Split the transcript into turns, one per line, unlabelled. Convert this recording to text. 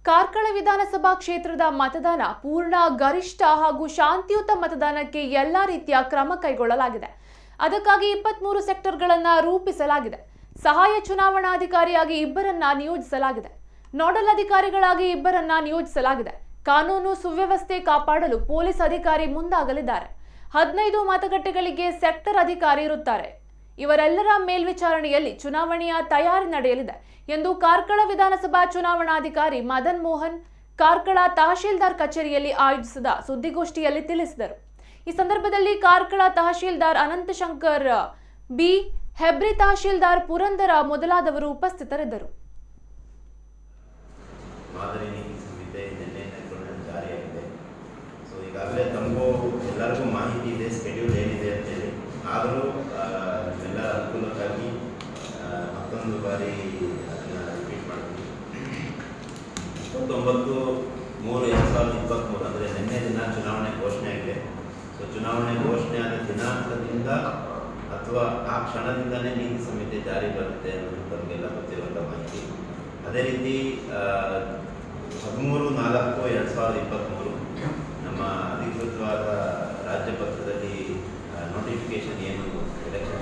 ಕಾರ್ಕಳ ವಿಧಾನಸಭಾ ಕ್ಷೇತ್ರದ ಮತದಾನ ಪೂರ್ಣ ಗರಿಷ್ಠ ಹಾಗೂ ಶಾಂತಿಯುತ ಮತದಾನಕ್ಕೆ ಎಲ್ಲಾ ರೀತಿಯ ಕ್ರಮ ಕೈಗೊಳ್ಳಲಾಗಿದೆ. ಅದಕ್ಕಾಗಿ 23 ಸೆಕ್ಟರ್ಗಳನ್ನು ರೂಪಿಸಲಾಗಿದೆ. ಸಹಾಯ ಚುನಾವಣಾಧಿಕಾರಿಯಾಗಿ ಇಬ್ಬರನ್ನ ನಿಯೋಜಿಸಲಾಗಿದೆ. ನೋಡಲ್ ಅಧಿಕಾರಿಗಳಾಗಿ ಇಬ್ಬರನ್ನ ನಿಯೋಜಿಸಲಾಗಿದೆ. ಕಾನೂನು ಸುವ್ಯವಸ್ಥೆ ಕಾಪಾಡಲು ಪೊಲೀಸ್ ಅಧಿಕಾರಿ ಮುಂದಾಗಲಿದ್ದಾರೆ. 15 ಮತಗಟ್ಟೆಗಳಿಗೆ ಸೆಕ್ಟರ್ ಅಧಿಕಾರಿ ಇರುತ್ತಾರೆ. ಇವರೆಲ್ಲರ ಮೇಲ್ವಿಚಾರಣೆಯಲ್ಲಿ ಚುನಾವಣೆಯ ತಯಾರಿ ನಡೆಯಲಿದೆ ಎಂದು ಕಾರ್ಕಳ ವಿಧಾನಸಭಾ ಚುನಾವಣಾಧಿಕಾರಿ ಮದನ್ ಮೋಹನ್ ಕಾರ್ಕಳ ತಹಶೀಲ್ದಾರ್ ಕಚೇರಿಯಲ್ಲಿ ಆಯೋಜಿಸಿದ ಸುದ್ದಿಗೋಷ್ಠಿಯಲ್ಲಿ ತಿಳಿಸಿದರು. ಈ ಸಂದರ್ಭದಲ್ಲಿ ಕಾರ್ಕಳ ತಹಶೀಲ್ದಾರ್ ಅನಂತಶಂಕರ್ ಬಿ, ಹೆಬ್ರಿ ತಹಶೀಲ್ದಾರ್ ಪುರಂದರ ಮೊದಲಾದವರು ಉಪಸ್ಥಿತರಿದ್ದರು.
ಮಾದರಿ ನೀತಿ ಸಂಹಿತೆ ನಿನ್ನೆ ಜಾರಿಯಾಗಿದೆ. ಸೊ ಈಗಾಗಲೇ ತಮಗೂ ಎಲ್ಲರಿಗೂ ಮಾಹಿತಿ ಇದೆ, ಸ್ಕೆಡ್ಯೂಲ್ ಏನಿದೆ ಅಂತೇಳಿ. ಆದರೂ ಎಲ್ಲರ ಅನುಕೂಲಕ್ಕಾಗಿ ಮತ್ತೊಂದು ಬಾರಿ ಅದನ್ನು ರಿಪೀಟ್ ಮಾಡ್ತೀವಿ. 29/3/2023 ಅಂದರೆ ನಿನ್ನೆ ದಿನ ಚುನಾವಣೆ ಘೋಷಣೆ ಆಗಿದೆ. ಸೊ ಚುನಾವಣೆ ಘೋಷಣೆ ಆದ ದಿನಾಂಕದಿಂದ ಅಥವಾ ಆ ಕ್ಷಣದಿಂದಲೇ ನೀತಿ ಸಂಹಿತೆ ಜಾರಿ ಬರುತ್ತೆ ಅನ್ನೋದು ತಮಗೆಲ್ಲ ಗೊತ್ತಿರುವಂಥ ಮಾಹಿತಿ. ಅದೇ ರೀತಿ 13/4/2023 ನಮ್ಮ ಅಧಿಕೃತವಾದ ರಾಜ್ಯಪತ್ರದಲ್ಲಿ ನೋಟಿಫಿಕೇಶನ್ ಏನು ಎಲೆಕ್ಷನ್